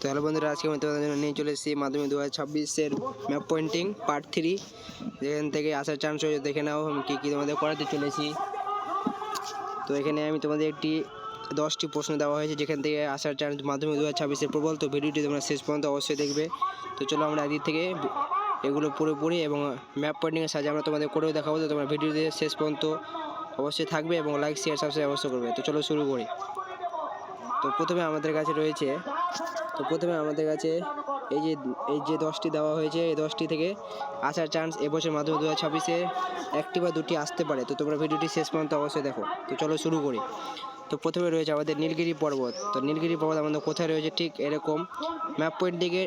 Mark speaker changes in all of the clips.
Speaker 1: Hello বন্ধুরা, আজকে আমি তোমাদের জন্য নিয়ে চলে এসেছি মাধ্যমিক 2026-এর ম্যাপ পয়েন্টিং পার্ট 3। যেখান থেকে আসার চান্স হয়েছে, দেখে নাও আমি কী কী তোমাদের করাতে চলেছি। তো এখানে আমি তোমাদের একটি 10টি প্রশ্ন দেওয়া হয়েছে যেখান থেকে আসার চান্স মাধ্যমিক 2026-এর প্রবল। তো ভিডিওটি তোমরা শেষ পর্যন্ত অবশ্যই দেখবে। তো চলো আমরা একদিক থেকে এগুলো পুরোপুরি এবং ম্যাপ পয়েন্টিংয়ের সাহায্যে আমরা তোমাদের করেও দেখাবো। তো তোমরা ভিডিওতে শেষ পর্যন্ত অবশ্যই থাকবে এবং লাইক শেয়ার সাবস্ক্রাইব অবশ্যই করবে। তো চলো শুরু করি। তো প্রথমে আমাদের কাছে এই যে 10টি দেওয়া হয়েছে, এই 10টি থেকে আসার চান্স এবছর মাধ্যমিক 2026-এ একটি বা দুটি আসতে পারে। তো তোমরা ভিডিওটি শেষ পর্যন্ত অবশ্যই দেখো। তো চলো শুরু করি। তো প্রথমে রয়েছে আমাদের নীলগিরি পর্বত। তো নীলগিরি পর্বত আমাদের কোথায় রয়েছে, ঠিক এরকম ম্যাপ পয়েন্টিংয়ে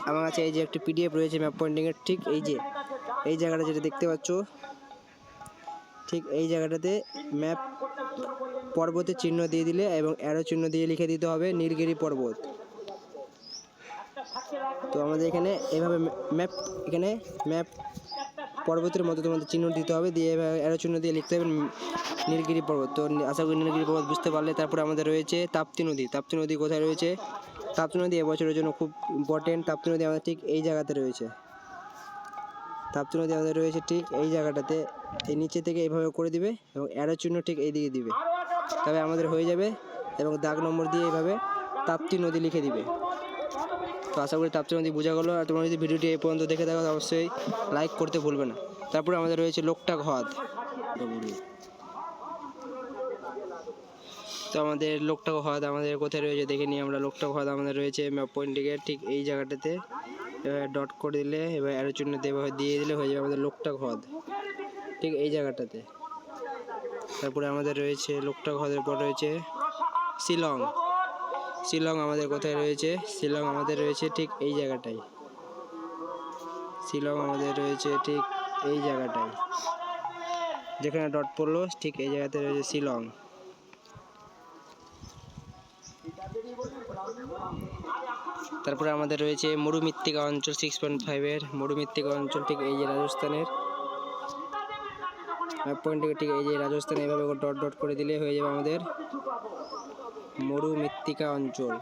Speaker 1: আমার কাছে এই যে একটি পিডিএফ রয়েছে ম্যাপ পয়েন্টিংয়ের। ঠিক এই জায়গাটা যেটা দেখতে পাচ্ছ, ঠিক এই জায়গাটাতে ম্যাপ পর্বতের চিহ্ন দিয়ে দিলে এবং অ্যারো চিহ্ন দিয়ে লিখে দিতে হবে নীলগিরি পর্বত। তো আমাদের এখানে এভাবে ম্যাপ পর্বতের মধ্যে তোমাদের চিহ্ন দিতে হবে, দিয়ে এভাবে অ্যারো চিহ্ন দিয়ে লিখতে হবে নীলগিরি পর্বত। তো আশা করি নীলগিরি পর্বত বুঝতে পারলে। তারপরে আমাদের রয়েছে তাপ্তি নদী। তাপ্তি নদী কোথায় রয়েছে? তাপ্তি নদী এবছরের জন্য খুব ইম্পর্টেন্ট। তাপ্তি নদী আমাদের ঠিক এই জায়গাতে রয়েছে। তাপ্তি নদী আমাদের রয়েছে ঠিক এই জায়গাটাতে। এই নিচে থেকে এইভাবে করে দিবে এবং অ্যারো চিহ্ন ঠিক এই দিকে দিবে, তবে আমাদের হয়ে যাবে। এবং দাগ নম্বর দিয়ে এইভাবে তাপ্তি নদী লিখে দিবে। তো আশা করি তাপ্তি নদী বোঝা গেলো। আর তোমরা যদি ভিডিওটি এই পর্যন্ত দেখে থাকো অবশ্যই লাইক করতে ভুলবে না। তারপরে আমাদের রয়েছে লোকটাক হ্রদ। তো আমাদের লোকটাক হ্রদ আমাদের কোথায় রয়েছে দেখে নিই আমরা। লোকটাক হ্রদ আমাদের রয়েছে ম্যাপ পয়েন্টিংয়ের ঠিক এই জায়গাটাতে। এবার ডট করে দিলে, এবার অ্যারো চিহ্ন দিয়ে দিলে হয়ে যাবে আমাদের লোকটাক হ্রদ ঠিক এই জায়গাটাতে। তারপরে আমাদের রয়েছে লোকটাক হ্রদের পর রয়েছে শিলং। শিলং আমাদের কোথায় রয়েছে? শিলং আমাদের রয়েছে ঠিক এই জায়গাটায়। শিলং আমাদের রয়েছে ঠিক এই জায়গাটায়, যেখানে ডট পড়লো ঠিক এই জায়গাতে রয়েছে শিলং। তারপরে আমাদের রয়েছে মরুমৃত্তিকা অঞ্চল 6.5-এর মরুমৃত্তিকা অঞ্চল ঠিক এই যে রাজস্থানের ম্যাপ পয়েন্টে। ঠিক এই যে রাজস্থান, এইভাবে ডট ডট করে দিলে হয়ে যাবে আমাদের মরুমৃত্তিকা অঞ্চল।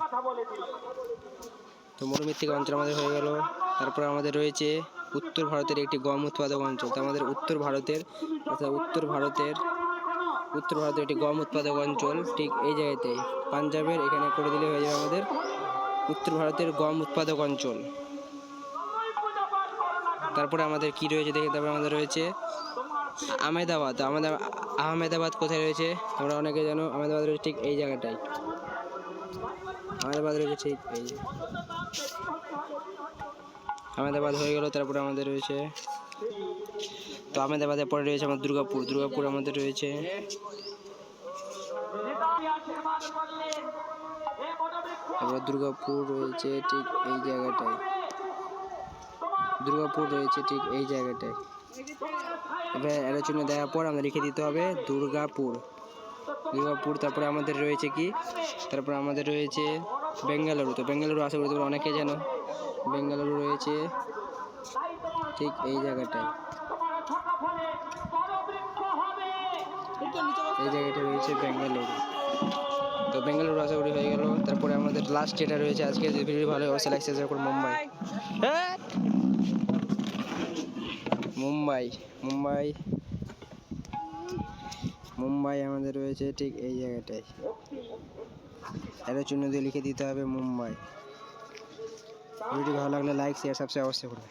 Speaker 1: তো মরুমৃত্তিকা অঞ্চল আমাদের হয়ে গেল। তারপর আমাদের রয়েছে উত্তর ভারতের একটি গম উৎপাদক অঞ্চল। তো আমাদের উত্তর ভারতের একটি গম উৎপাদক অঞ্চল ঠিক এই জায়গাতে পাঞ্জাবের এখানে করে দিলে হয়ে যাবে আমাদের উত্তর ভারতের গম উৎপাদক অঞ্চল। তারপরে আমাদের কি রয়েছে দেখে, তারপরে আমাদের রয়েছে আহমেদাবাদ। আহমেদাবাদ কোথায় রয়েছে তোমরা অনেকে জানো। আহমেদাবাদ রয়েছে ঠিক এই জায়গাটায়। আহমেদাবাদ রয়েছে ঠিক এই আহমেদাবাদ হয়ে গেল। তারপরে আমাদের রয়েছে, তো আহমেদাবাদের পরে রয়েছে আমার দুর্গাপুর আমাদের রয়েছে। তারপরে দুর্গাপুর রয়েছে ঠিক এই জায়গাটায়। এবার অ্যারো চিহ্ন দেওয়ার পর আমরা লিখে দিতে হবে দুর্গাপুর। তারপরে আমাদের রয়েছে কি? তারপরে আমাদের রয়েছে বেঙ্গালুরু। তো বেঙ্গালুরু আশা করি তোমরা অনেকে জানো। বেঙ্গালুরু রয়েছে ঠিক এই জায়গাটায়। রয়েছে বেঙ্গালুরু। তো বেঙ্গালুরু আশা করি হয়ে গেল। তারপরে আমাদের লাস্ট যেটা রয়েছে আজকে, যে ভিডিও ভালো অবশ্যই লাইক শেয়ার করুন, মুম্বাই আমাদের রয়েছে ঠিক এই জায়গাটায়। অ্যারো চিহ্ন দিয়ে লিখে দিতে হবে মুম্বাই। ভিডিওটি ভালো লাগলে লাইক শেয়ার সাবস্ক্রাইব অবশ্যই করুন।